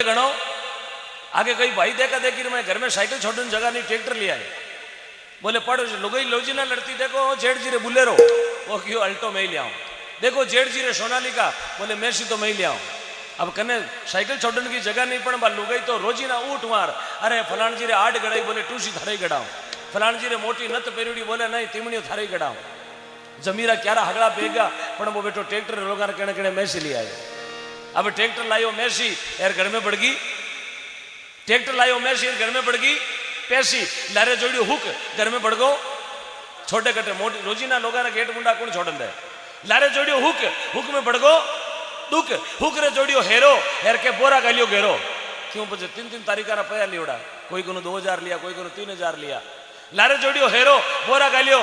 गणो। आगे कई भाई देखा देखी मैं घर में साइकिल छोड़ने जगह नहीं, ट्रैक्टर ले आए। बोले पढ़ो लुगई लोजी ना लड़ती, देखो जेठ जी रे बुलेरो, वो क्यों अल्टो में ही ले आऊं। देखो जेठ जी रे सोनालिका, बोले मेसी तो मैं ही ले आऊं। अब कने साइकिल छोड़ने की जगह नहीं, पण लुगई तो रोजी ना ऊट मार, अरे फलाण जी रे आड़ गड़ाई, बोले टूसी थारे गड़ाऊं। फलाण जी रे मोटी नत पेरुड़ी, बोले नहीं तीमणियों थारे गड़ाऊं। जमीरा क्यारा हगड़ा बेगा, पण वो बेटो ट्रैक्टर लोग कहने कहने मेसी ले आए। अब ट्रैक्टर लायो मेसी यार घर में पड़ गई, ट्रैक्टर लायो मेसी घर में पड़ गई पैसी, लारे जोड़ियो हुक घर में पड़ गो। छोटे कटे मोटी रोजी ना लोग गेट मुंडा कौन छोड़न दे, लारे जोड़ियो हुक, हुक में पड़ गो दुख, हुक रे जोड़ियो हेरो यार के बोरा गालियो घेरो। क्यों बजे 3-3 तारीख ना पया लियोड़ा, कोई को 2000 लिया, कोई को 3000 लिया। लारे जोड़ियो हेरो बोरा गालियो,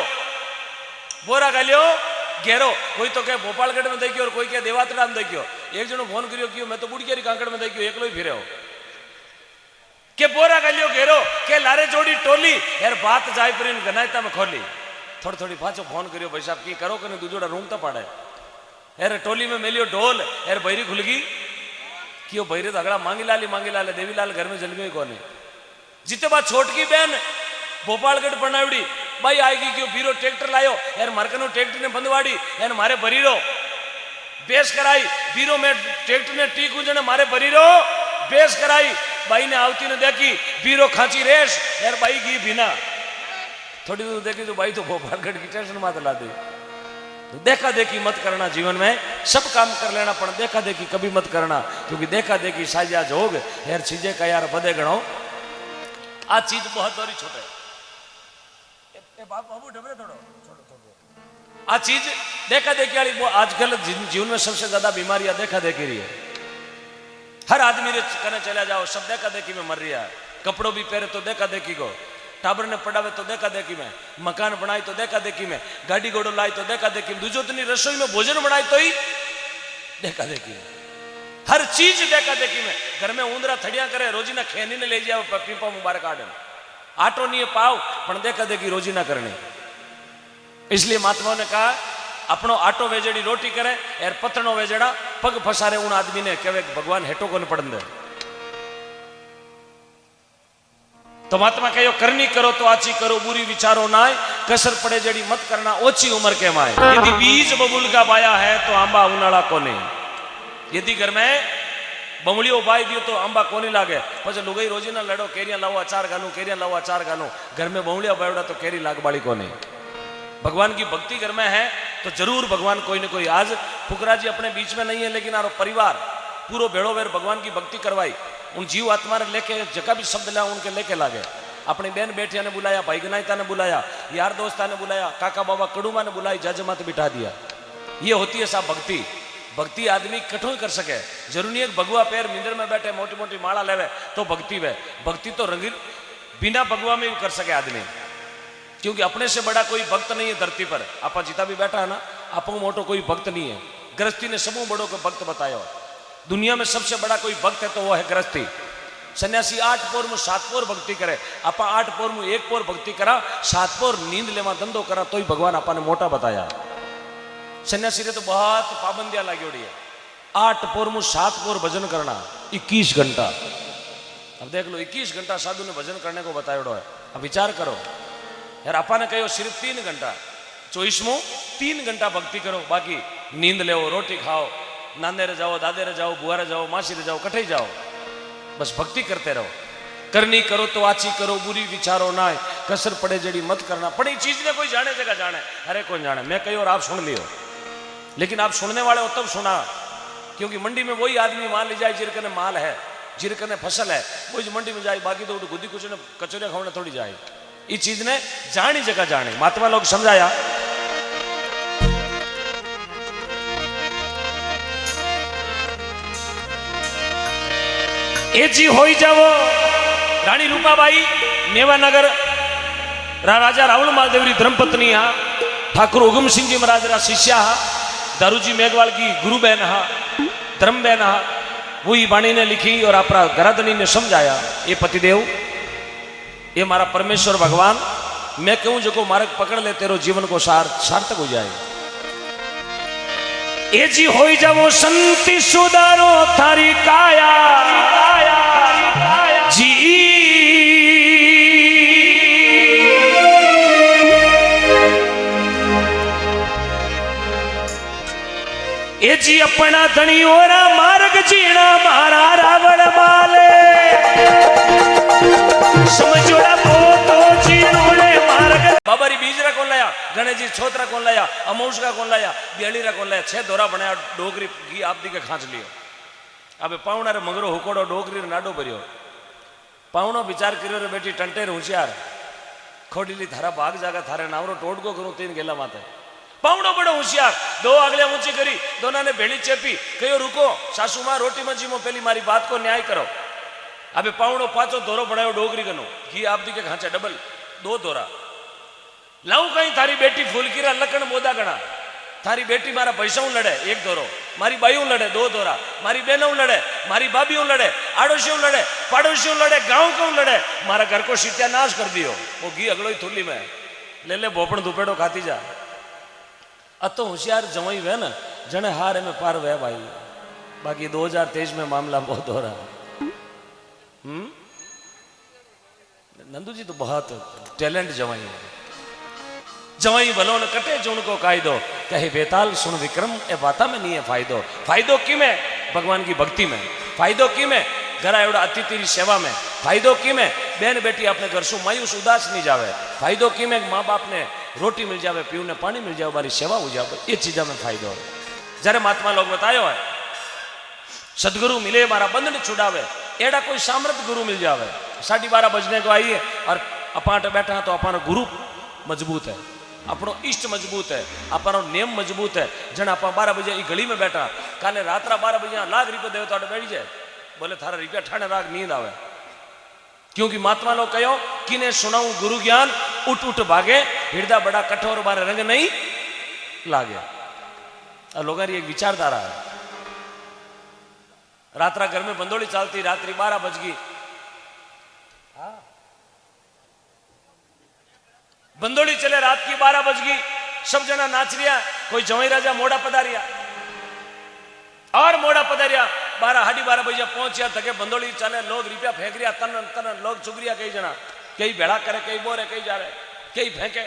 बोरा गालियो घेरो। कोई तो कहे भोपालगढ़ में देखियो और कोई कहे देवातड़ा में देखियो। एक जनो फोन करियो क्यों, मैं तो बुड़कियारी कांकड़ में देखियो, एकलो ही फिरे हो के बोरा गालियो घेरो के लारे जोड़ी टोली यार बात जाय परिन गनायता में खोली। थोड़ी थोड़ी पाछो फोन करियो भाई साहब की करो कने दूजोड़ा रूम तो पाड़े यार टोली में मेलियो ढोल यार बैरी खुल गई क्यों बैरे तो अगड़ा मांगी लाल देवीलाल घर में जन्मियो कोने। जिते बात छोटकी बहन भोपालगढ़ बनावड़ी भाई आएगी क्यों बीरो ट्रैक्टर लायो यार मारकनो ट्रैक्टर ने बंदवाड़ी यार मारे भरीरो बेस कराई, बीरो में ट्रैक्टर ने टी कुंजने मारे भरीरो बेस कराई। भाई ने आवती ने देखी बीरो खांची रेस यार भाई की बिना थोड़ी दूर देखी तो भाई तो भोपालगढ़ की स्टेशन मात ला दी। तो देखा देखी मत करना जीवन में, सब काम कर लेना पर देखा देखी कभी मत करना, क्योंकि देखा देखी साजा जोग यार चीजें का यार बदे गणो। आ चीज बहुत बड़ी छोटे बाबू ढबरे थोड़ो आ चीज देखा देखी वाली आजकल जीवन में सबसे ज्यादा बीमारियां देखा देखी रही है। हर आदमी रे कने चला जाओ सब देखा देखी में मर रहा है। कपड़ों भी पहरे तो देखा देखी को, टाबर ने पढ़ावे तो देखा देखी में, मकान बनाई तो देखा देखी में, गाड़ी घोड़ो लाई तो देखा देखी में, दूजो तनी रसोई में भोजन बनाई तो ही देखा देखी में, हर चीज देखा देखी में। घर में ऊंदरा थड़िया करे रोजी ना खेनी ने ले जाओ पीपा मुबारक आडन आटो नहीं पाओ पण देखा देखी रोजी ना करनी। इसलिए महात्माओं ने कहा अपनो आटो वेजड़ी रोटी करे यार पतनो वेजड़ा पग फसारे उन आदमी ने कहे भगवान हेटो को पड़न दे। तो महात्मा कहो करनी करो तो आची करो, बुरी विचारो ना कसर पड़े जड़ी मत करना ओची उम्र के माए। यदि बीज बबूल का बाया है तो आंबा उनाड़ा कोने, यदि घर में बमड़ियों बाई दियो तो आंबा कोनी लागे। पछे लुगाई रोजी ना लड़ो केरिया लाओ अचार गानो, केरिया लाओ अचार गानो, घर में बमड़िया बायोड़ा तो केरी लाग बाड़ी कोने। भगवान की भक्ति घर में है तो जरूर भगवान कोई न कोई। आज फुकरा जी अपने बीच में नहीं है लेकिन आरो परिवार पूरो भेड़ो वेर भगवान की भक्ति करवाई। उन जीव आत्मा ने लेके जगह भी शब्द लिया उनके लेके लागे। अपनी बहन बेटिया ने बुलाया, भाई गनायता ने बुलाया, यार दोस्ता ने बुलाया, काका बाबा कड़ूमा ने बुलाई, जज मत बिठा दिया। ये होती है साहब भक्ति। भक्ति आदमी कठों ही कर सके, जरूरी नहीं है भगवा पैर मिंदर में बैठे मोटी मोटी माला लेवे तो भक्ति वे। भक्ति तो रंगीन बिना भगवा में भी कर सके आदमी, क्योंकि अपने से बड़ा कोई भक्त नहीं है धरती पर। आपा जिता भी बैठा है ना, आपको मोटो कोई भक्त नहीं है। गृहस्थी ने सबों बड़ों को भक्त बताया। दुनिया में सबसे बड़ा कोई भक्त है तो वो है गृहस्थी। सन्यासी 8 पोर में 7 पोर भक्ति करे, आपा 8 पोर में 1 पोर भक्ति करा, 7 पोर नींद लेवा धंधो करा तो ही भगवान आपा ने मोटा बताया। सन्यासी ने तो बहुत पाबंदियां लागोड़ी है। 8 पोर में 7 पोर भजन करना 21 घंटा। अब देख लो 21 घंटा साधु ने भजन करने को बताया है। अब विचार करो यार, आपा ने कहो सिर्फ 3 घंटा 24 3 घंटा भक्ति करो, बाकी नींद ले रोटी खाओ, नांदे रे जाओ, दादे रे जाओ, बुआ रे जाओ, मासी रे जाओ, कठे जाओ, बस भक्ति करते रहो। करनी करो तो आची करो, बुरी विचारो ना कसर पड़े जड़ी मत करना। पड़ी चीज ने कोई जाने जगह जाने, अरे कौन जाने। मैं कही और आप सुन लियो, लेकिन आप सुनने वाले हो तब सुना, क्योंकि मंडी में वही आदमी मान ली जाए जिरकने माल है, जिरकने फसल है, वही मंडी में जाए, बाकी तो गुद्दी कुछ ने कचौरिया खाने थोड़ी जाए। इस चीज ने जानी जगह जाने, महात्मा लोग समझाया। ए जी हो जाओ रानी रूपाबाई मेवानगर राजा रावल मालदेवरी धर्मपत्नी हा, ठाकुर उगम सिंह जी महाराज रा शिष्या हा, दारूजी मेघवाल की गुरु बहन हा, धर्म बहन हा, वही वाणी ने लिखी और अपना गराधनी ने समझाया। ये पतिदेव, ये मारा परमेश्वर भगवान, मैं कहूं जो को मार्ग पकड़ ले तेरो जीवन को सार्थक हो जाए। ए जी हो जाओ संति सुधारो थारी काया, जी अपना धनी ओरा मार्ग जीना मारा रावण माले समझोड़ा पोतो जीनोड़े मार्ग बाबारी बीजरा कौन लाया गणेश जी छोतरा कौन लाया अमौश का कौन लाया बियालीरा कौन लाया 6 दोरा बनाया डोगरी घी आप दी के खांच लियो अबे पावना रे मगरो हुकोड़ो डोगरी रे नाडो भरियो पावनो विचार करियो रे बेटी टंटेर होशियार खोडीली थारा भाग जागा थारे नावरो टोडको करूं 3 गेला माते पावड़ो बड़ो होशियार 2 आगले ऊंची करी दोनों ने भेड़ी चेपी कहो रुको सासू मां रोटी मजी मो पहली मारी बात को न्याय करो अबे पावड़ो पाचो दोरो बनायो डोगरी कनो घी आप दी के खांचा डबल 2 दोरा लाऊं कहीं थारी बेटी फूलकीरा लकण मोदा गणा थारी बेटी मारा पैसा लड़े 1 दोरो मारी बाई लड़े 2 दोरा मारी बहनों लड़े मारी भाभी लड़े आड़ोशियों लड़े पड़ोसियों लड़े गांव को लड़े मारा घर को सत्यानाश कर दियो वो घी अगलो ही थूली में ले ले भोपण दुपेड़ो खाती जा अतो होशियार जवाई वे ना जने हारे में पार वे भाई बाकी 2023 में मामला बहुत हो रहा नंदू जी तो बहुत टैलेंट जवाई है जवाई भलो न कटे जो उनको कायदो कहे बेताल सुन विक्रम ए बाता में नहीं है फायदो फायदो की में भगवान की भक्ति में फायदो की में घरा एवढा अतिथि की सेवा में फायदो की में बहन बेटी अपने घर सु मायूस उदास नहीं जावे फायदो की में माँ बाप ने रोटी मिल जावे पीने पानी मिल जावे बारी सेवा हो जावे ये चीजा में फायदो है जरे महात्मा लोग बतायो है सदगुरु मिले मारा बंधन छुड़ावे एड़ा कोई सामर्थ गुरु मिल जावे 12:30 बजने को आइए और अपाट बैठा तो अपना गुरु मजबूत है अपनो इष्ट मजबूत है अपनो नियम मजबूत है जन आप 12 बजे गली में बैठा काले रात्रा 12 बजे लाख रुपये देव तो बैठ जाए बोले थारा रुपया ठाणे राग नींद आवे क्योंकि महात्मा लोग कहो किने सुनाऊं गुरु ज्ञान उठ उठ भागे हृदय बड़ा कठोर बारे रंग नहीं लागे लोगों की एक विचारधारा है रात्रा घर में बंदोली चालती रात्रि 12 बज गई बंदोली चले रात की 12 बज गई सब जना नाच रिया कोई जवाई राजा मोड़ा पधारिया और मोड़ा पधारिया 12:30 बजे पहुंचिया थके बंदोली चले लोग रुपया फेंक रिया तन तन लोग चुगरिया कई जना कई भेड़ा करे कई बोरे कई जा रहे कई फेंके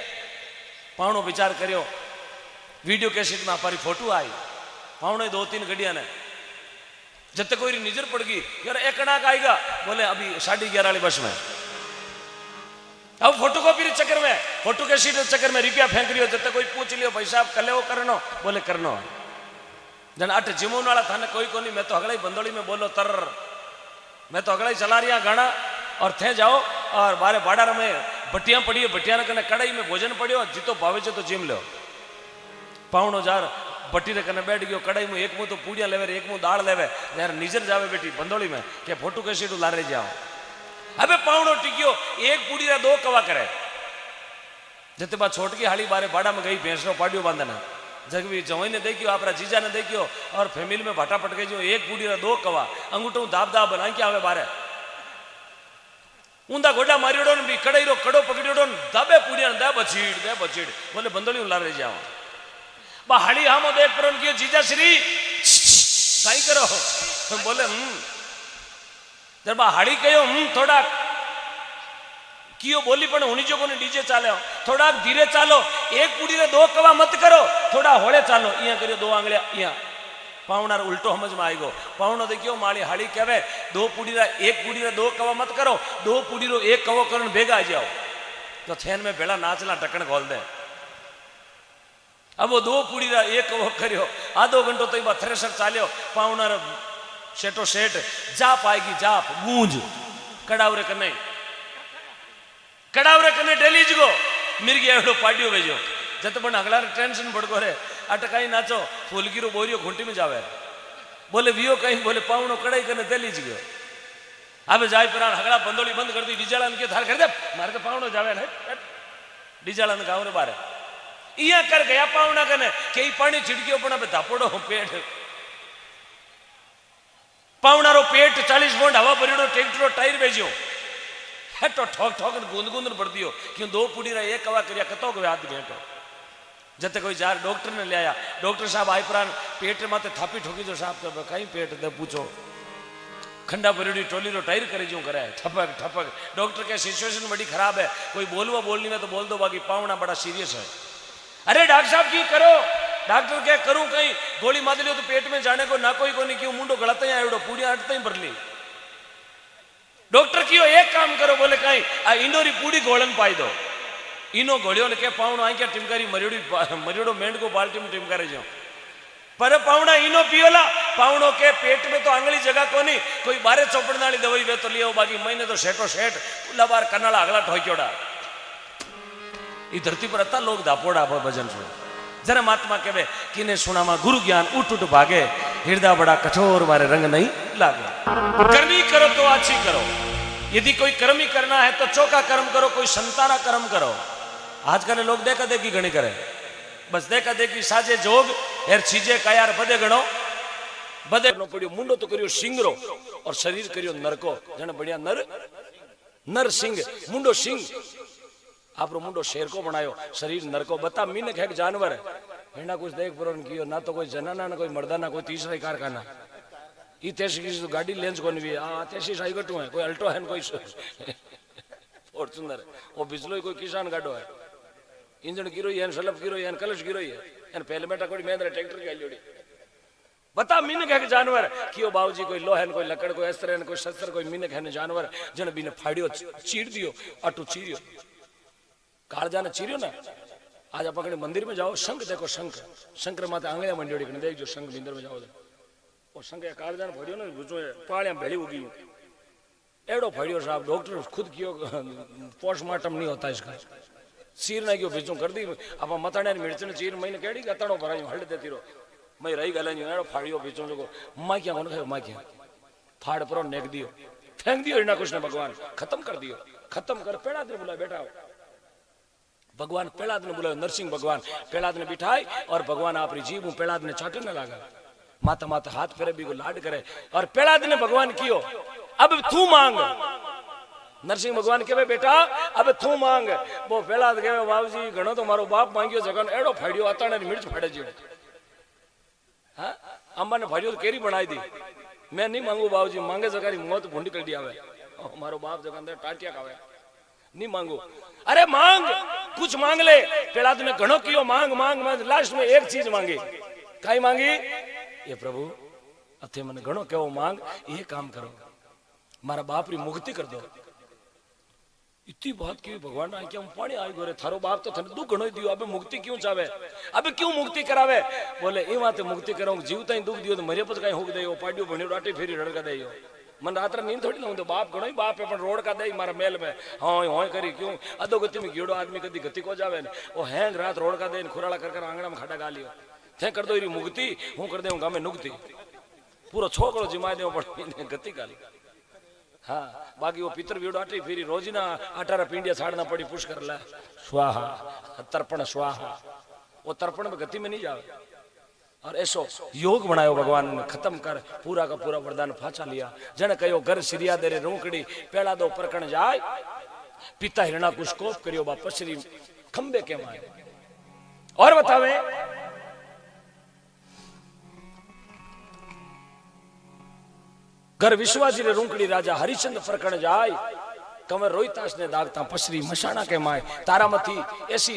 पावणो विचार करियो वीडियो कैसेट में हमारी फोटो आई पावणो 2-3 गड्डिया ने जब तक कोई नजर पड़ गई यार एक कड़ाक आएगा बोले अभी 11:30 वाली बस में अब फोटो कॉपी चक्कर में फोटो कैसेट चक्कर में रुपया फेंक रही हो जब तक कोई पूछ लियो भाई साहब कले वो करनो बोले करनो जन अट जिमोन वाला थाने कोई कोनी मैं तो अगला ही बंदोली में बोलो तर मैं तो अगला ही चला रही गाना और थे जाओ और बारे बाड़ार में बटिया पड़ी है बटिया कने कड़ाई में भोजन पड़ियो जितो भावे तो जिम लो पावणो जार बटी रे कने बैठ गयो कड़ाई में एक मुंह तो पूड़िया लेवे एक मुंह दाल लेवे यार निजर जावे बेटी बंदोली में के फोटो कैसेट लारे जाओ अबे पावणो टिकियो एक पूड़ी रा 2 कवा करे जते बा छोटकी हाली बारे बाड़ा में गई भैंसनो पाडियो बांधना जगवी जवाई ने देखियो आपरा जीजा ने देखियो और फैमिली में भाटा पटके जो एक पूड़ी रा 2 कवा अंगूठो दाब दाब बनाई के आवे बारे ऊंधा गोडा मारियोडो ने भी कड़ाई रो कड़ो पकड़ियोडो दाबे पूड़िया दे बचीड़ बोले बंदोली लारे जाओ बा हाली हामो देख परन कियो जीजा श्री काई करो बोले जब बा हाड़ी कहो थोड़ा कियो बोली पण हुनी जो को डीजे चाले थोड़ा धीरे चालो एक पूड़ी रे 2 कवा मत करो थोड़ा होड़े चालो इया करियो 2 आंगलिया इया पावनार उल्टो समझ में आएगो पावनो देखियो माली हाड़ी कहवे 2 पूड़ी रा 1 पूड़ी रे 2 कवा मत करो 2 पूड़ी रो 1 कवो करन भेगा आ जाओ तो थेन में बेड़ा नाचला टकण खोल दे अब वो 2 पूड़ी रा 1 कवो करियो आधो घंटो तो बा थ्रेसर चालियो पावनार सेटो सेट जाप आएगी जाप गूंज कड़ावरे कने डेली जगो मिर्गी एवढो पाडियो भेजो जत पण अगला टेंशन पड़को रे अटकाई नाचो फूलगिरो बोरियो घुंटी में जावे बोले वियो कहीं बोले पावणो कड़ाई कने डेली जगो अबे जाय प्राण हगड़ा बंदोली बंद कर दी डीजाळन के थार कर दे मारे तो पावणो जावे ने डीजाळन गांव रे बारे इया कर गया पावणा कने केई पानी छिड़कियो पण अबे धापोड़ो पेट पावनारो पेट 40 बोंड हवा भरियोडो ट्रैक्टरो टायर भेजो हेटो ठोक ठोक गूंद गूंद पड़ दियो क्यों 2 पूड़ी रा 1 कवा करिया कतो को याद भेटो जते कोई जार डॉक्टर ने ले आया डॉक्टर साहब आई प्राण पेट माते थापी ठोकी जो साहब तो कहीं पेट दे पूछो खंडा भरियोडी टोली रो टायर करे जो करे ठपक ठपक डॉक्टर के सिचुएशन बड़ी खराब है कोई बोलवा बोलनी में तो बोल दो बाकी पावना बड़ा सीरियस है अरे डॉक्टर साहब की करो डॉक्टर के करूं कहीं गोली मार लियो तो पेट में जाने को ना कोई कोनी क्यों मुंडो गलत ही आयोडो पूड़िया हटते ही भरली डॉक्टर कियो एक काम करो बोले कहीं आ इंडोरी पूड़ी गोलन पाई दो इनो घोड़ियो ने के पावनो आ क्या टिमकारी मरियोड़ो मेंढ को बाल्टी में टिमकारे जाओ पर पावना इनो पियोला पावनो के पेट में तो आंगली जगह कोनी कोई बारे चौपड़ नाली दवाई वे तो लियो बाकी महीने तो सेठो सेठ उला बार कनाला अगला ठोक्योड़ा ई धरती पर अता लोग दापोड़ा भजन सुन जरा महात्मा कहवे किने सुनामा गुरु ज्ञान उठ उठ भागे हृदय बड़ा कठोर मारे रंग नहीं लागे करनी करो तो अच्छी करो यदि कोई कर्म ही करना है तो चौका कर्म करो कोई संताना कर्म करो आजकल लोग देखा देखी घणी करे बस देखा देखी साजे जोग यार चीजे का यार बदे गणो बदे गणो पड़ियो मुंडो तो करियो सिंगरो और शरीर करियो नरको जने बढ़िया नर सिंह मुंडो सिंह आप मुंडो शेर को बनायो शरीर नरको बता मीन है जानवर है ना कुछ देख पुरन कियो ना तो कोई जनाना ना कोई मर्दाना कोई तीसरा ही कारखाना ई तेसी की तो गाड़ी लेंस कोनी भी आ तेसी साई गटू है कोई अल्टो है कोई फॉर्च्यूनर वो बिजलो कोई किसान गाडो है इंजन गिरो है सलप गिरो है कलश गिरो है एन पहले बेटा कोई मेंद्र ट्रैक्टर की जोड़ी बता मीनक है जानवर कियो बाबूजी कोई लोहन कोई लकड़ कोई अस्त्र कोई शस्त्र कोई मीनक है जानवर जन बीने फाड़ियो चीर दियो अटू चीरियो कालजा ने चीरियो ना आज आप अपने मंदिर में जाओ शंख देखो शंकर माता आंगलियां मंडोड़ी देख जो शंख मंदिर में जाओ और शंख कालजा ने फाड़ियो ना पालियां भेड़ी उगी एड़ो फाड़ियो साहब डॉक्टर खुद कियो पोस्टमार्टम नहीं होता इसका चीर ना क्यों बीचों कर दी आप मताने मिर्च चीर महीने केड़ी गतड़ो भराई हल्ड देती रो मैं रही गल एड़ो फाड़ियो बीचों जो माखिया को खाओ माखिया फाड़ परो नेक दियो फेंक दियो इना कुछ ने भगवान खत्म कर दियो खत्म कर पेड़ा दिन बुला बैठा भगवान पेड़ाद ने बुलायो नरसिंह भगवान पेड़ाद ने बिठाई और भगवान आपरी जीभ पेड़ाद ने चाटे न लगा माता माता हाथ फेरे भी को लाड करे और पेड़ाद ने भगवान कियो अब तू मांग नरसिंह भगवान के बेटा अब तू मांग वो पेड़ाद के बाबूजी घणो तो मारो बाप मांगियो जगन एड़ो फाड़ियो अताने मिर्च फाड़े जो हां अम्मा ने फाड़ियो तो केरी बनाई दी मैं नहीं मांगू बाबूजी मांगे जगारी मौत भूंडी कर दिया है मारो बाप जगन दे टाटिया खावे नहीं मांगू अरे मांग कुछ मांग ले पेड़ाद ने घणो कियो मांग मांग मांग लास्ट में एक चीज मांगी काई मांगी ये प्रभु अथे मन घणो केवो मांग ये काम करो मारा बाप री मुक्ति कर दो इतनी बात की भगवान आ क्या पानी आई गोरे थारो बाप तो थने दुख घणो दियो अबे मुक्ति क्यों चावे अबे क्यों मुक्ति करावे बोले ई बात मुक्ति करो जीवता ही दुख दियो तो मरे पछ काई होग देयो पाड्यो भणियो राटी फेरी रड़का देयो मन रात्र नींद थोड़ी ना तो बाप घणो ही बाप है पण रोड का दे मारा मेल में हां होय करी क्यों अदो गति में गियोड़ो आदमी कदी गति को जावे ने ओ हैंग रात रोड का दे खुराला कर कर आंगणा में खड़ा गालियो थे कर दो री मुक्ति हूं कर देऊ गामे नुक्ति पूरो छोकरो जिमा देव पड़ गति गाली हाँ बाकी वो पितर वीड़ो आटी फिरी रोजीना 18 पिंडिया छाड़ना पड़ी पुश कर ला स्वाहा तर्पण स्वाहा वो तर्पण में गति में नहीं जावे और ऐसो योग बनायो भगवान ने खत्म कर पूरा का पूरा वरदान फाचा लिया जन कहो घर सिरिया देरे रोकड़ी पेड़ा दो परकण जाय पिता हिरणा कुछ कोप करियो बा पसरी खंबे के मारे और बतावे घर विश्वाजी रे रोकड़ी राजा हरिश्चंद्र परकण जाय कंवर रोहितास ने दागता पसरी मशाना के माए तारामती ऐसी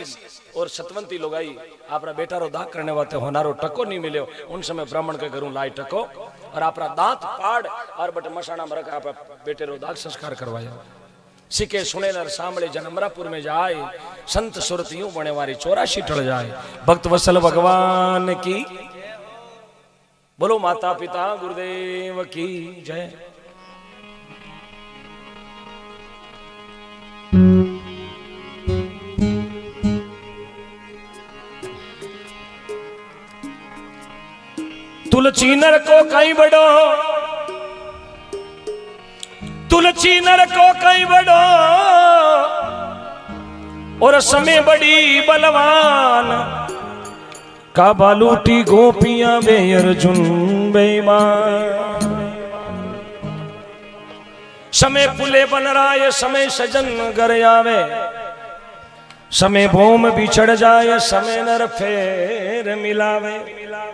और सतवंती लोग आई आपरा बेटा रो दाग करने वाते होनारो टको नहीं मिले उन समय ब्राह्मण के घरों लाई टको और आपरा दांत पाड़ और बट मशाना में रख आप बेटे रो दाग संस्कार करवाया सिके सुने नर सामले जनमरापुर में जाए संत सुरत यूं बने वारी 84 टल जाए भक्त वत्सल भगवान की बोलो माता पिता गुरुदेव की जय तुलसी नर को कहीं बड़ो तुलसी नर को कहीं बड़ो और समय बड़ी बलवान का बालूटी गोपियां बे अर्जुन बेईमान समय पुले बन राय समय सजन घर आवे समय भूम बिछड़ जाए समय नर फेर मिलावे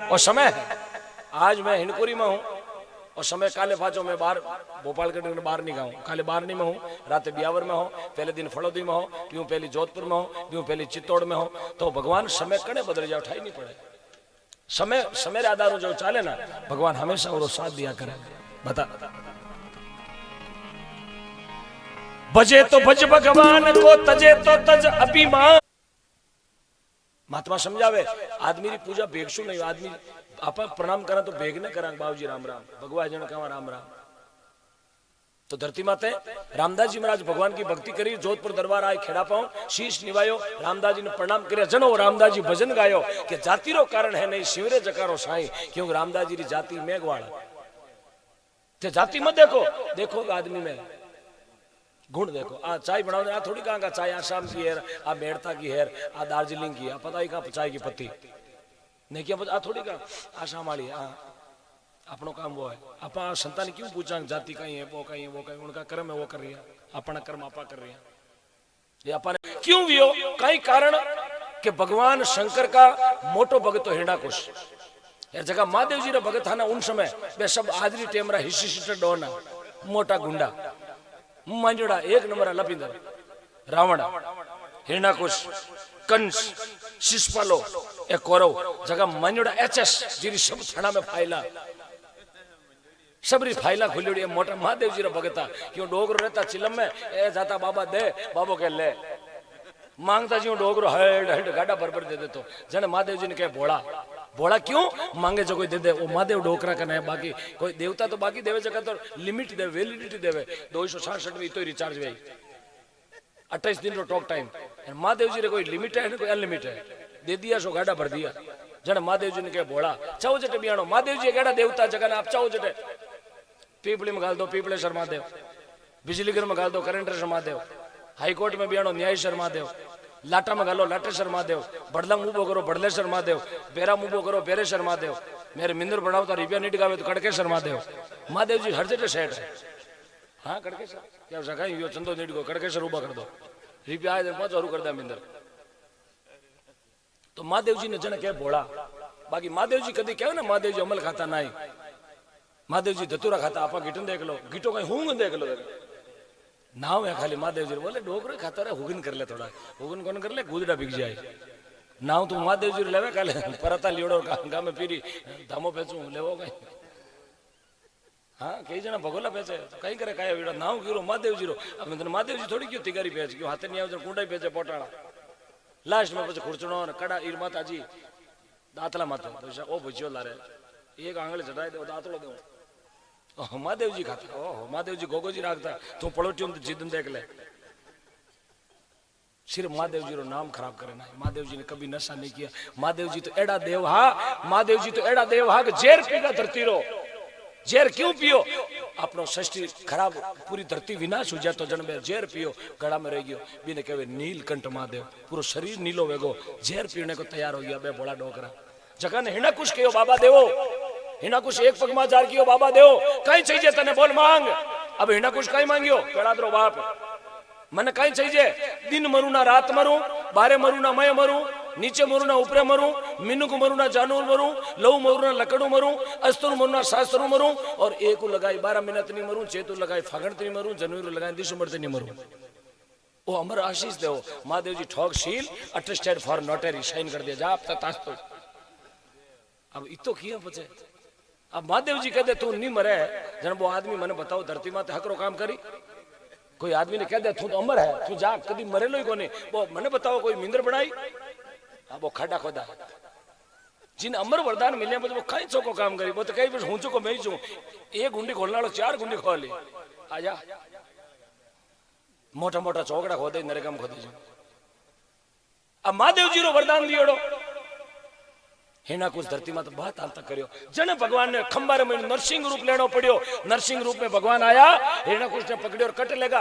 और समय आज मैं हिंडपुरी में हूँ और समय काले फाचो में बाहर भोपाल के बाहर नहीं गाऊँ काले बारनी में हूँ रात ब्यावर में हो पहले दिन फड़ोदी में हो यूं पहली जोधपुर में हो यूं पहली चित्तौड़ में हो तो भगवान समय कड़े बदल जाओ ठाई नहीं पड़े समय समय रे आधार जो चाले ना भगवान हमेशा वो साथ दिया करे। बता भजे तो भज भगवान को, तजे तो तज अभिमान। महात्मा समझावे आदमी री पूजा भेगशु नहीं, आदमी आप प्रणाम करा तो भेग ने करा बाबूजी राम राम, भगवान जन कहा राम राम। तो धरती माते रामदास जी महाराज भगवान की भक्ति करी, जोधपुर दरबार आए, खेड़ा पाओ शीश निवायो, रामदास जी ने प्रणाम करे, जनो रामदास जी भजन गायो कि जाति रो कारण है नहीं शिवरे जकारो साई, क्योंकि रामदास जी री जाति मेघवाड़। ते जाति मत देखो, देखो आदमी में गुण देखो। आ चाय बनाओ, आ थोड़ी कहाँ का चाय आसाम की है, आ मेड़ता की है, आ दार्जिलिंग की है, पता ही कहाँ चाय की पत्ती नहीं किया, आ थोड़ी कहाँ आसाम वाली है। अपनो काम वो है। अपा संतान क्यों पूछा जाति कहीं है, वो कहीं है, वो कहीं, उनका कर्म है वो कर रही है, अपना कर्म आपा कर रही है। ये अपन क्यों भी हो कई कारण कि भगवान शंकर का मोटो भगत तो हिरण्यकुश यार जगह महादेव जी रा भगत था ना उन समय वे सब हाजरी टेमरा हिस्सी सिस्टर डोना मोटा गुंडा मंजड़ा एक नंबर लपिंदर रावण हिरण्यकुश कंस शिशपालो एक कौरव जगह मंजड़ा एचएस जी सब थाना में फाइला सबरी फाइला खुली मोटा महादेव जी रा भगत था क्यों डोगरो रहता चिलम में ए जाता बाबा दे बाबो के ले मांगता जी डोगरो हेड हेड गाड़ा भर दे दे तो जने महादेव जी ने कहे भोला भोला क्यों मांगे जो कोई दे दे वो महादेव डोकरा का है बाकी कोई देवता तो बाकी देवे जगह तो लिमिट दे वैलिडिटी देवे 266 में तो रिचार्ज वे 28 दिन रो टॉक टाइम महादेव जी रे कोई लिमिट है कोई अनलिमिटेड है दे दिया सो गाड़ा भर दिया जने महादेव जी ने कहे भोला चाहो जटे बियाणो महादेव जी केड़ा देवता जगह आप चाहो जटे पीपली में गाल दो पीपलेश्वर महादेव बिजलीगर में गाल दो करेंटेश्वर महादेव हाईकोर्ट में बियाणो न्यायेश्वर महादेव लाटा में गालो लाटेश्वर महादेव बड़ला मुबो करो बड़लेश्वर महादेव बेरा मुबो करो बेरेश्वर महादेव मेरे मिंदर बनाओ तो रिपिया नीट गावे तो कड़केश्वर महादेव महादेव जी हर जगह सेट है हाँ कड़केश्वर क्या सका यो चंदो नीट को कड़केश्वर उबा कर दो रिपिया आए पांच और कर दे मिंदर तो महादेव जी ने जन कहे भोला बाकी महादेव जी कभी कहो ना महादेव जी अमल खाता नहीं महादेव जी धतूरा खाता आप गिटन देख लो गिटो कहीं हूं देख लो नाव है खाली महादेव जी बोले डोगरे खाता रहे हुगिन कर ले थोड़ा हुगिन कौन कर ले गुदड़ा बिक जाए नाव तो महादेव जी लेवे काले परता लियोड़ो गांव में पीरी धामो पेचू लेवो कहीं हाँ कई जना भगोला पेचे कहीं करे काया वीड़ा नाव गिरो महादेव जी रो अब मैं महादेव जी थोड़ी क्यों तिगारी पेच क्यों हाथे नहीं आवे कुंडा पेचे पोटाड़ा लास्ट में પછી खुरचणो कड़ा ईर माताजी दातला माता तो ओ भुजियो लारे एक आंगली चढ़ाई दे दातलो दे महादेव जी खाता ओहो महादेव जी गोगो जी राखता तू पड़ोटियों तो जिदन देख ले सिर्फ महादेव जी रो नाम खराब करे ना महादेव जी ने कभी नशा नहीं किया महादेव जी तो एड़ा देव हा महादेव जी तो एड़ा देव हा कि जेर पीगा धरती रो जेर क्यों पियो अपनो सृष्टि खराब पूरी धरती विनाश हो जाए तो जन में जेर पियो गड़ा में रह गयो बिने कहवे नीलकंठ महादेव पूरा शरीर नीलो वेगो जेर पीने को तैयार हो गया बे भोला डोकरा जगह ने हिना कुछ कहो बाबा देवो हिना कुछ एक पगमा जार कियो बाबा देवो कहीं चाहिए तने बोल मांग अब हिना कुछ कहीं मांगियो केड़ा दरो बाप मन कहीं चाहिए दिन मरू ना रात मरू बारे मरू ना मैं मरू नीचे मरू ना ऊपरे मरू मिनुक मरू ना जानवर मरू लहू मरू ना लकड़ू मरू अस्त्र मरू ना शास्त्र मरू और एक लगाई 12 मिनट नहीं मरू चेतु लगाई फागण नहीं मरू जनवरी लगाई दिसंबर नहीं मरू ओ अमर आशीष देव महादेव जी ठोक शील अटेस्टेड फॉर नोटरी साइन कर दिया जा अब तक तो अब इतो किया बचे अब महादेव जी कहते तू नहीं मरे जन वो आदमी मैंने बताओ धरती माते हकरो काम करी कोई आदमी ने कह दे तू तो अमर है तू जा कभी मरेलो ही कोने वो मैंने बताओ कोई मिंदर बनाई हाँ वो खाडा खोदा जिन अमर वरदान मिले वो कई चौको काम करी वो तो कई बस हूँ चुको मैं ही चू एक गुंडी खोलना वालों 4 गुंडी खोल ली आजा मोटा मोटा चौकड़ा खोदे नरेगा में खोदे अब महादेव जी रो वरदान लियोड़ो हिना कुछ धरती में तो बहुत हाल तक करियो जन भगवान ने खंबारे में नरसिंह रूप लेना पड़ियो नरसिंह रूप में भगवान आया हिना कुछ ने पकड़ियो और कट लेगा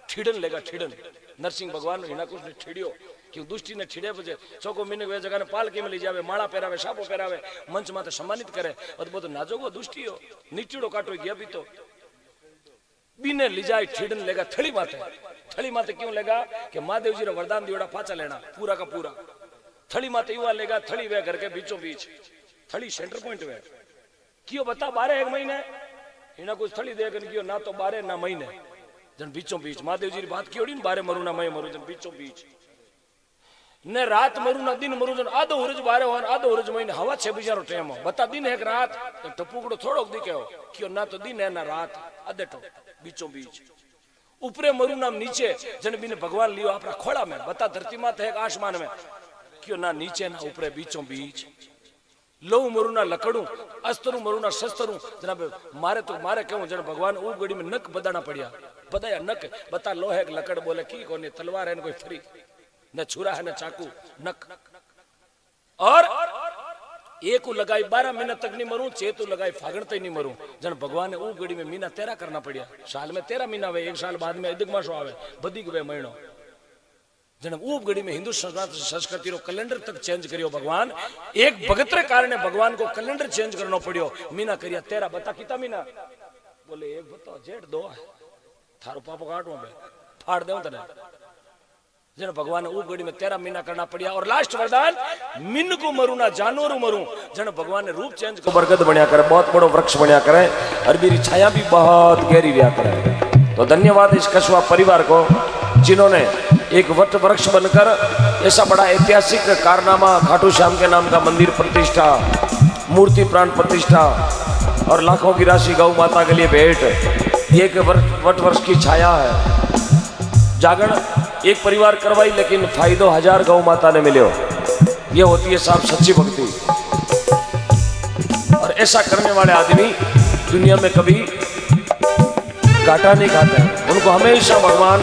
ठिड़न लेगा ठिड़न नरसिंह भगवान हिना कुछ ने ठिड़ियो क्यों दुष्टि ने ठिड़े बजे चौको मीने वे जगह ने पालकी में ले जावे माला पहरावे सापो पहरावे मंच माते सम्मानित करे और वो तो नाजोगो दुष्टि हो नीचड़ो काटो गया भी तो बीने ले जाए ठिड़न लेगा थड़ी माते क्यों लेगा कि महादेव जी रो वरदान दियोड़ा पाचा लेना पूरा का पूरा थड़ी माते युवा लेगा थड़ी वे घर के बीचों बीच थड़ी सेंटर पॉइंट वे क्यों बता 12 एक महीने इना कुछ थड़ी दे कर क्यों ना तो 12 ना महीने जन बीचों बीच महादेव जी की बात क्यों 12 मरू ना मैं मरू जन बीचों बीच ने रात मरू ना दिन मरू आधो उरज बारे हो आधो उरज महीने हवा छे बिचारो टेम बता दिन है रात तो टपुकड़ो थोड़ो दिखे हो क्यों ना तो दिन है ना रात आधे टो बीचों बीच ऊपरे मरू नाम नीचे जन बिने भगवान लियो अपना खोड़ा में बता धरती माते है आसमान में क्यों ना नीचे ना ऊपरे बीचों बीच लो मरू ना लकड़ू अस्त्रु मरू ना शस्त्रु जनाब मारे तो मारे क्यों जन भगवान ऊ गड़ी में नक बदाना पड़िया बदाया नक बता लोहे लकड़ बोले की कोने तलवार है कोई फ्री न छुरा है न चाकू नक और एक लगाई 12 महीना तक नहीं मरू चेतु लगाई फागण तक नहीं मरू जन भगवान ऊ गड़ी में महीना 13 करना पड़िया साल में 13 महीना आवे एक साल बाद में अधिक मासो आवे बदी गवे महीनो जन ऊ गड़ी में हिंदू संस्कृति रो कैलेंडर तक चेंज करियो भगवान एक भगतरे कारण भगवान को कैलेंडर चेंज करना पड़ियो महीना करिया 13 बता कितना महीना बोले एक बताओ जेठ 2 है थारो पापो काटो बे फाड़ देऊं तने जन भगवान ऊ गड़ी में 13 महीना करना पड़िया और लास्ट वरदान मिन को मरू ना जानवर मरू जन भगवान ने रूप चेंज कर बरगद बनिया करे बहुत बड़ो वृक्ष बनिया करे और मेरी छाया भी बहुत गहरी रिया करे तो धन्यवाद इस कछुआ परिवार को जिन्होंने एक वट वृक्ष बनकर ऐसा बड़ा ऐतिहासिक कारनामा खाटू श्याम के नाम का मंदिर प्रतिष्ठा मूर्ति प्राण प्रतिष्ठा और लाखों की राशि गौ माता के लिए भेंट एक वट वृक्ष की छाया है जागरण एक परिवार करवाई लेकिन फायदो 1000 गौ माता ने मिले ये होती है साहब सच्ची भक्ति और ऐसा करने वाले आदमी दुनिया में कभी घाटा नहीं खाते उनको हमेशा भगवान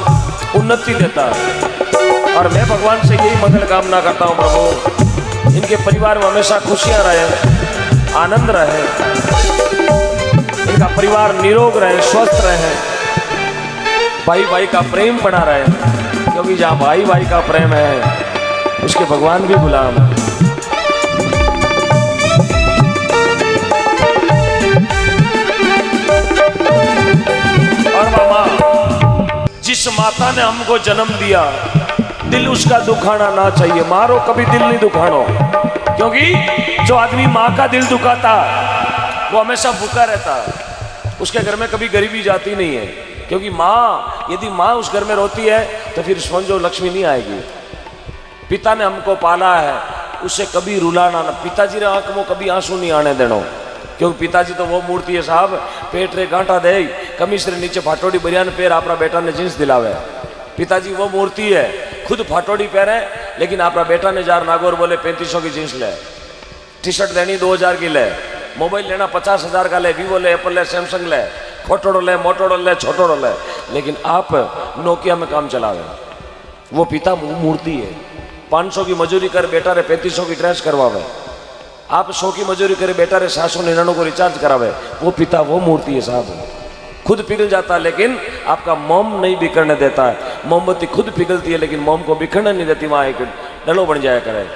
उन्नति देता है और मैं भगवान से यही मंगल कामना करता हूँ प्रभु इनके परिवार में हमेशा खुशियां रहे आनंद रहे इनका परिवार निरोग रहे स्वस्थ रहे भाई भाई का प्रेम बना रहे क्योंकि जहाँ भाई भाई का प्रेम है उसके भगवान भी गुलाम है और मामा जिस माता ने हमको जन्म दिया दिल उसका दुखाना ना चाहिए मारो कभी दिल नहीं दुखानो क्योंकि जो आदमी माँ का दिल दुखाता वो हमेशा भूखा रहता उसके घर में कभी गरीबी जाती नहीं है क्योंकि माँ यदि माँ उस घर में रोती है तो फिर समझो लक्ष्मी नहीं आएगी पिता ने हमको पाला है उसे कभी रुलाना ना पिताजी ने आंख में कभी आंसू नहीं आने देना क्योंकि पिताजी तो वो मूर्ति है साहब पेट रे गांठा दे कमीज रे नीचे फाटोड़ी बरियान पैर अपना बेटा ने जींस दिलावे पिताजी वो मूर्ति है खुद फाटोड़ी पहने लेकिन अपना बेटा ने जार नागौर बोले 3500 की जींस ले टी शर्ट देनी 2000 की ले मोबाइल लेना 50,000 का ले वीवो ले एप्पल ले सैमसंग ले खोटोड़ो ले मोटोड़ो ले छोटोड़ो ले लेकिन आप नोकिया में काम चलावे वो पिता मूर्ति है 500 की मजूरी कर बेटा रे 3500 की ड्रेस करवावे आप 100 की मजूरी करे बेटा रे 799 को रिचार्ज करावे वो पिता वो मूर्ति है साहब खुद पिघल जाता है लेकिन आपका मोम नहीं बिखरने देता है मोमबत्ती खुद पिघलती है लेकिन मोम को बिखरने नहीं देती वहां एक डलो बन जाया करे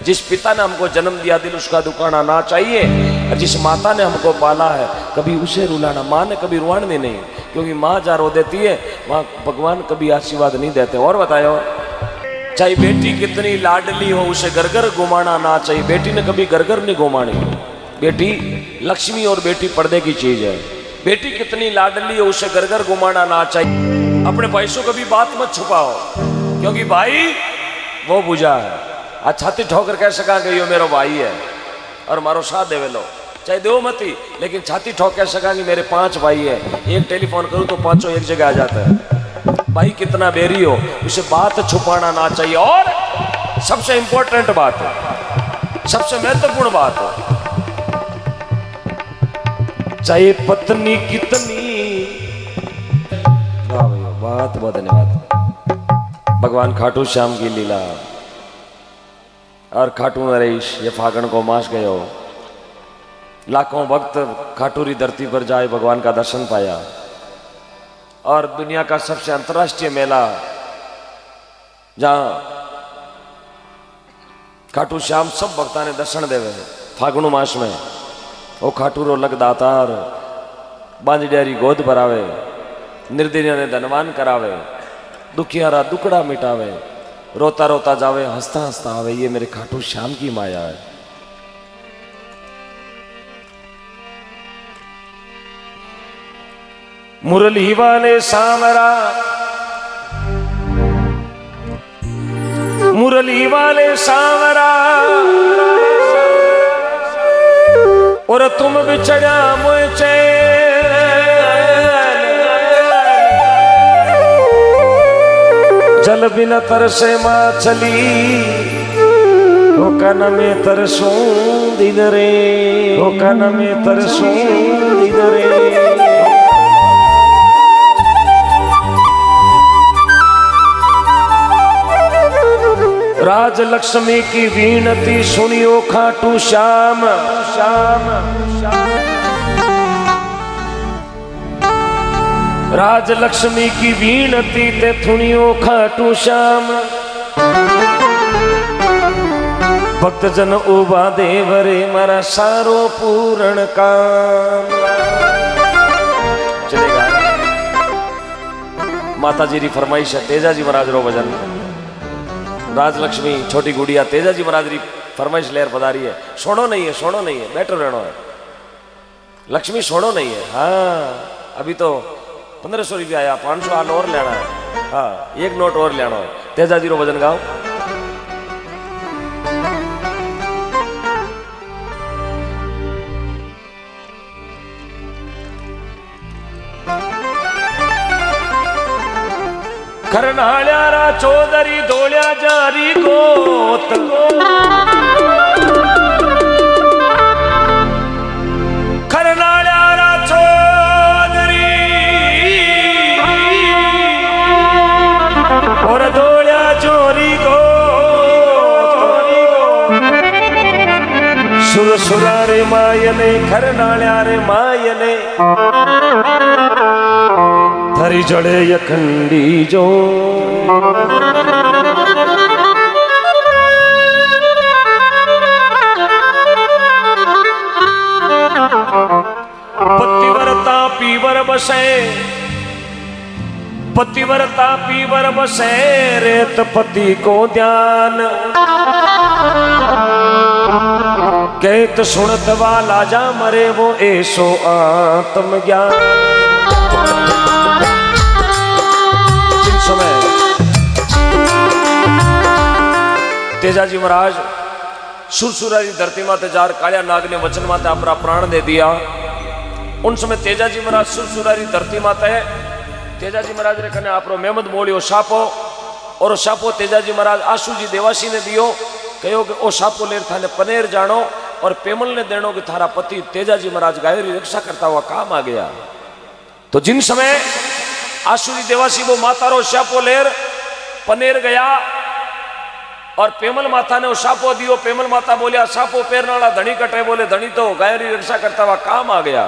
जिस पिता ने हमको जन्म दिया दिल उसका दुखाना ना चाहिए और जिस माता ने हमको पाला है कभी उसे रुलाना माँ ने कभी रुआने नहीं क्योंकि माँ जहाँ रो देती है वहाँ भगवान कभी आशीर्वाद नहीं देते और बताओ चाहे बेटी कितनी लाडली हो उसे घर घर घुमाना ना चाहिए बेटी ने कभी घर घर नहीं घुमानी बेटी लक्ष्मी और बेटी पर्दे की चीज है बेटी कितनी लाडली हो उसे घर घर घुमाना ना चाहिए अपने भाई से कभी बात मत छुपाओ क्योंकि भाई वो बुझा है आज छाती ठोकर कह सका कि यो मेरा भाई है और मारो साथ देवे लो चाहे दो मती लेकिन छाती ठोक कह सका कि मेरे 5 भाई है एक टेलीफोन करूं तो 5 एक जगह आ जाता है भाई कितना बेरी हो उसे बात छुपाना ना चाहिए और सबसे इंपॉर्टेंट बात है सबसे महत्वपूर्ण बात है चाहे पत्नी कितनी वाह भाई बहुत बहुत धन्यवाद भगवान खाटू श्याम की लीला और खाटू नरेश ये फागण को मास गयो लाखों भक्त खाटूरी धरती पर जाए भगवान का दर्शन पाया और दुनिया का सबसे अंतर्राष्ट्रीय मेला जहां खाटू श्याम सब भक्ता ने दर्शन देवे फागुन मास में वो खाटूरो लग दातार बांजडियारी गोद भरावे निर्दिनिया ने धनवान करावे दुखियारा दुकड़ा मिटावे रोता रोता जावे हंसता हंसता आवे ये मेरे खाटू श्याम की माया है मुरली वाले सामरा मुरली वाले सांवरा और तुम बिछड़ा मुझ जल बिना तरसे माछली होकन में तरसों दिदरे होकन में तरसों दिदरे। राज लक्ष्मी की वीणती सुनियो खाटू श्याम श्याम राज लक्ष्मी की वीणती ते थुनियो खाटू श्याम। भक्त जन उबा देवरे मारा सारो पूर्ण काम। चलेगा माता जी री फरमाइश है तेजा जी महाराज रो भजन। राजलक्ष्मी छोटी गुड़िया तेजा जी महाराज री फरमाइश लेर पधारी है। सोनो नहीं है, सोनो नहीं है, बैठो रहना है। लक्ष्मी सोनो नहीं है। हाँ अभी तो 1500 रुपया आया, 500 हाल और लेना है। हाँ एक नोट और लेना है। तेजा जी रो भजन गाओ। खरनाळ्यारा चौधरी धोळ्या जारी गोत खरनाळ्यारा चौधरी और धोळ्या जोरी गोत सुरसुरा रे मायने खरनाळ्या रे मायने हरी जड़े यखंडी जो पतिव्रता पीवर बसे पतिव्रता पीवर बसे रेत पति को ध्यान कहत सुनत वाला जा मरे वो ऐसो आत्मज्ञान। समय तेजाजी महाराज सुरसुरारी धरती माते जार कालिया नाग ने वचन माते अपना प्राण दे दिया। उन समय तेजाजी महाराज सुरसुरारी धरती माते तेजाजी महाराज रे कने आपरो मेहमद मोलियो सापो और सापो तेजाजी महाराज आशू जी देवासी ने दियो कहो कि ओ सापो लेर थाने पनेर जानो और पेमल ने देनो कि थारा पति तेजाजी महाराज गायों की रक्षा करता हुआ काम आ गया। तो जिन समय आशुरी देवासी वो माता रो शापो लेर पनेर गया और पेमल माता ने वो शापो दियो। पेमल माता बोलिया शापो पेरनाला धनी कटे, बोले धनी तो गायों की रक्षा करता हुआ काम आ गया।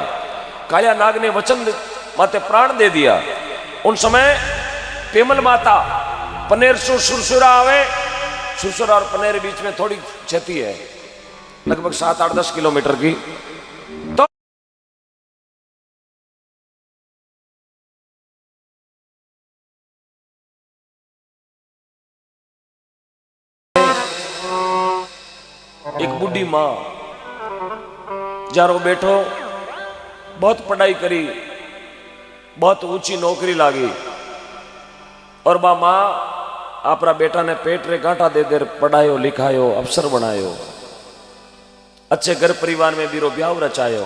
कालिया नाग ने वचन माते प्राण दे दिया। उन समय पेमल माता पनेर सुरसुरा आवे, सुरसुरा और पनेर बीच में थोड़ी क्षति है, लगभग 7-8-10 किलोमीटर की। तो एक बुढ़ी माँ जारो बैठो बहुत पढ़ाई करी, बहुत ऊंची नौकरी लागी और बा माँ आपरा बेटा ने पेट रे गांठा दे देर पढ़ायो लिखायो अफसर बनायो, अच्छे घर परिवार में बीरो ब्याह रचायो।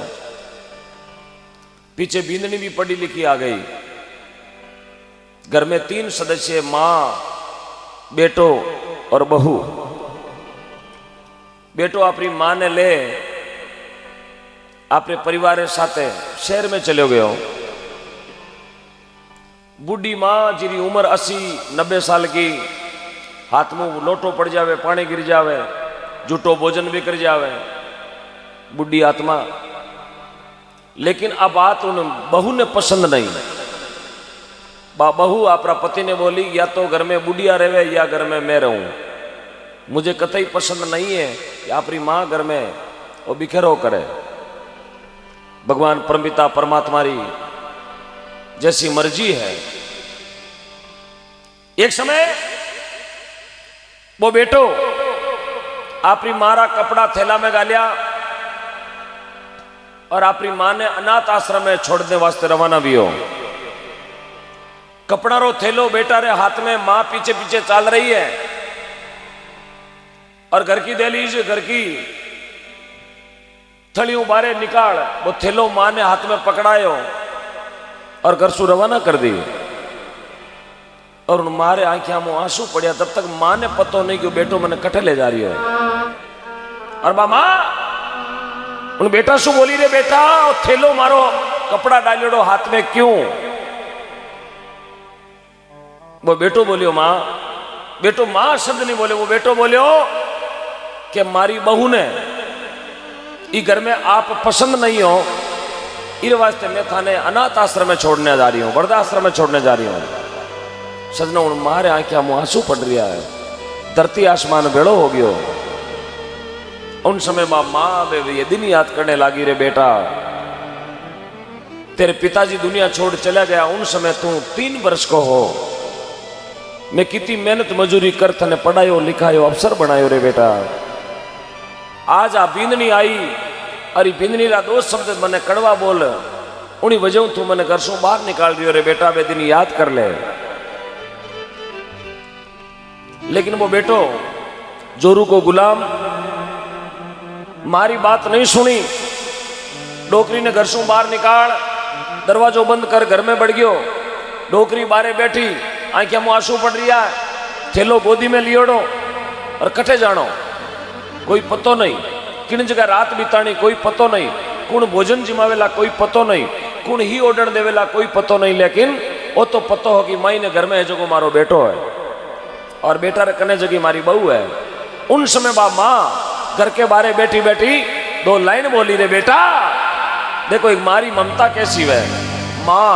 पीछे बींदनी भी पढ़ी लिखी आ गई। घर में 3 सदस्य माँ बेटो और बहू। बेटो अपनी मां ने ले अपने परिवार साथे शहर में चले गयो। बूढ़ी मां जिरी उम्र 80-90 साल की, हाथ में लोटो पड़ जावे, पानी गिर जावे, झूठो भोजन भी कर जावे, बुढ़ी आत्मा। लेकिन अब बात उन बहू ने पसंद नहीं। बहू अपना पति ने बोली या तो घर में बुढ़िया रहे या घर में मैं रहूं, मुझे कतई पसंद नहीं है कि अपनी माँ घर में वो बिखेरो करे। भगवान परमपिता परमात्मा री जैसी मर्जी है। एक समय वो बेटो अपनी मारा कपड़ा थैला में गालिया और अपनी मां ने अनाथ आश्रम में छोड़ने वास्ते रवाना भी हो। कपड़ा रो थैलो बेटा रे हाथ में, मां पीछे पीछे चल रही है। और घर की दहलीज, घर की थड़ियों बारे निकाल, वो थैलो मां ने हाथ में पकड़ायो और घर सु रवाना कर दी। और उन मारे आंखियां में आंसू पड़िया, तब तक मां ने पतो नहीं कि बेटो मैंने कटे ले जा रही है। और मामा उन बेटा शू बोली रे बेटा थैलो मारो कपड़ा डालियो हाथ में क्यों? वो बेटो बोलियो मां, बेटो मां शब्द नहीं बोले, वो बेटो बोलियो कि मारी बहू ने ई घर में आप पसंद नहीं हो, इस वास्ते मैं थाने अनाथ आश्रम में छोड़ने जा रही हूं, वृद्धाश्रम में छोड़ने जा रही हूं। सजना उन मारे आंखियां मुंह आंसू पड़ रहा है, धरती आसमान बेड़ो हो गयो। उन समय मां ये दिन याद करने लगी रे बेटा तेरे पिताजी दुनिया छोड़ चला गया, उन समय तू 3 वर्ष को हो, मैं कितनी मेहनत मजूरी कर तने पढ़ायो लिखायो अफसर बनायो रे बेटा। आज आ बिंदनी आई अरे बिंदनी रा 2 शब्द मने कड़वा बोल, उनी वजह तू मने घर से बाहर निकाल दियो रे बेटा, वे दिन याद कर ले। लेकिन वो बेटो जोरू को गुलाम मारी बात नहीं सुनी, डोकरी ने घर से बाहर निकाल, दरवाजो बंद कर घर में बढ़ गयो। डोकरी बारे बैठी, आंखें मुंह आंसू पड़ रही है, थैलो गोदी में लियोड़ो और कटे जानो, कोई पतो नहीं, किन जगह रात बितानी कोई पतो नहीं, कौन भोजन जिमावेला कोई पतो नहीं, कौन ही ओडण देवेला कोई पतो नहीं। लेकिन वो तो पतो हो कि माई ने घर में है जो मारो बेटो है और बेटा रे कने जगी मारी बहू है। उन समय बा मां घर के बारे बैठी बैठी 2 लाइन बोली रे बेटा, देखो एक मारी ममता कैसी है। मां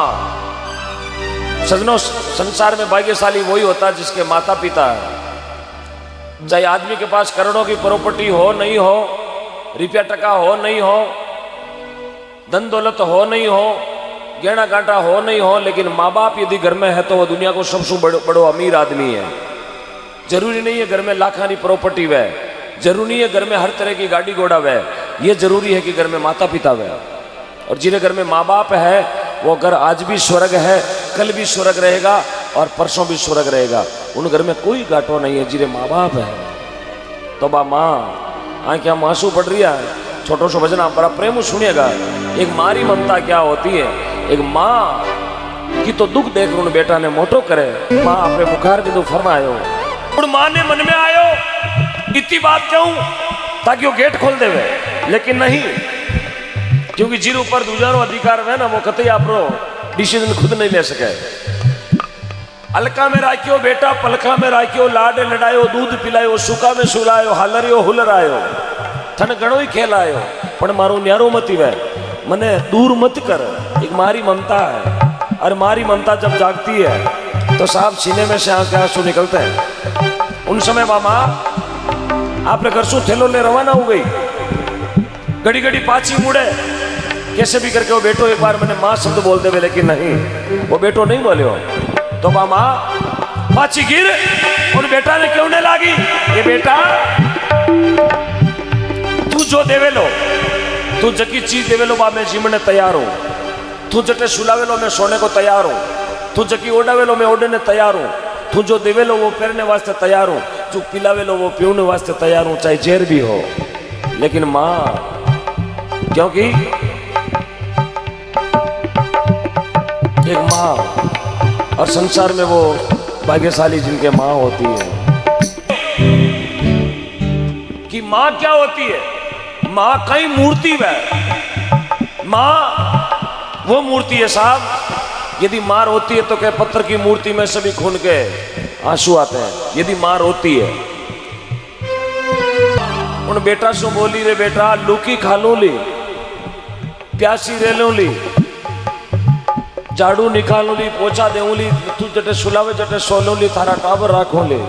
सजनों संसार में भाग्यशाली वही होता है जिसके माता पिता है, चाहे आदमी के पास करोड़ों की प्रॉपर्टी हो नहीं हो, रुपया टका हो नहीं हो, धन दौलत हो नहीं हो, गहना गांठा हो नहीं हो, लेकिन माँ बाप यदि घर में है तो वो दुनिया को सबसे बड़ो अमीर आदमी है। जरूरी नहीं है घर में लाखानी प्रॉपर्टी वह, जरूरी नहीं है घर में हर तरह की गाड़ी घोड़ा वह, ये जरूरी है कि घर में माता पिता वह। और जिन्हें घर में माँ बाप है वो घर आज भी स्वर्ग है, कल भी स्वर्ग रहेगा और परसों भी स्वर्ग रहेगा। उन घर में कोई घाटो नहीं है जिन्हें माँ बाप है। तो बा माँ आंखें आंसू पड़ रही है, छोटो सो भजना बड़ा प्रेम सुनिएगा। एक मारी ममता क्या होती है, एक माँ की तो दुख देख उन बेटा ने मोटो करे, माँ अपने बुखार के दुख फरमायो। उन माँ ने मन में आयो इतनी बात क्यों, ताकि वो गेट खोल देवे, लेकिन नहीं, क्योंकि जिर ऊपर दूसरा अधिकार है ना, वो कतई आप डिसीजन खुद नहीं ले सके। अलका में राखियो बेटा पलका में राखियो, लाड लड़ायो दूध पिलायो, सुका में सुलायो, हालरियो हुलरायो, थन घणो ही खेलायो, पण मारो न्यारो मती वे, मने दूर मत कर। एक मारी ममता है, और मारी ममता जब जागती है तो साहब सीने में से आंसू निकलते हैं। उन समय मामा आपने घर सु थैलो ले रवाना हो गई, घड़ी घड़ी पाची मुड़े, कैसे भी करके वो बेटो एक बार मैंने माँ शब्द बोल देवे, लेकिन नहीं, वो बेटो नहीं बोले हो। तो मामा पाची गिर, उन बेटा ने क्यों नहीं लागी, ये बेटा तू जो देवे लो, तू जकी चीज देवे लो बा मैं जीमने तैयार हूं, तू जटे सुलावे लो मैं सोने को तैयार हूं, तू जकी ओढ़ावे लो मैं ओढ़ने तैयार हूं, तू जो देवे लो वो पहनने वास्ते तैयार हूं, तू पिलावे लो वो पीने वास्ते तैयार हूं, चाहे जहर भी हो। लेकिन माँ, क्योंकि एक माँ और संसार में वो भाग्यशाली जिनके माँ होती है। कि माँ क्या होती है, माँ कई मूर्ति वह, माँ वो मूर्ति है साहब। यदि माँ रोती है तो क्या पत्थर की मूर्ति में सभी खून के आंसू आते हैं, यदि माँ रोती है। उन बेटा से बोली रे बेटा लूकी खा लू ली, प्यासी रह लू ली, झाड़ू निकालू ली, पोछा देऊ ली, तू जटे सुलावे जटे सोलू ली, थारा टावर राखो ली,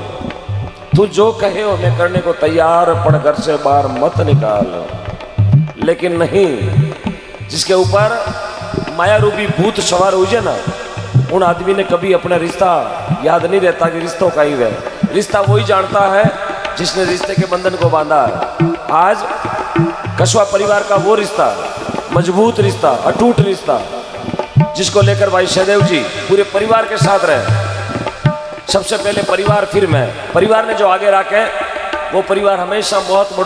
तू जो कहे हो मैं करने को तैयार, पर घर से बाहर मत निकाल। लेकिन नहीं, जिसके ऊपर माया रूपी भूत सवार हो जाए ना, उन आदमी ने कभी अपना रिश्ता याद नहीं रहता कि रिश्तों का ही वह रिश्ता वही जानता है जिसने रिश्ते के बंधन को बांधा है। आज कस्बा परिवार का वो रिश्ता, मजबूत रिश्ता, अटूट रिश्ता, जिसको लेकर भाई सहदेव जी पूरे परिवार के साथ रहे। सबसे पहले परिवार फिर मैं, परिवार ने जो आगे रखे वो परिवार हमेशा बहुत बड़ा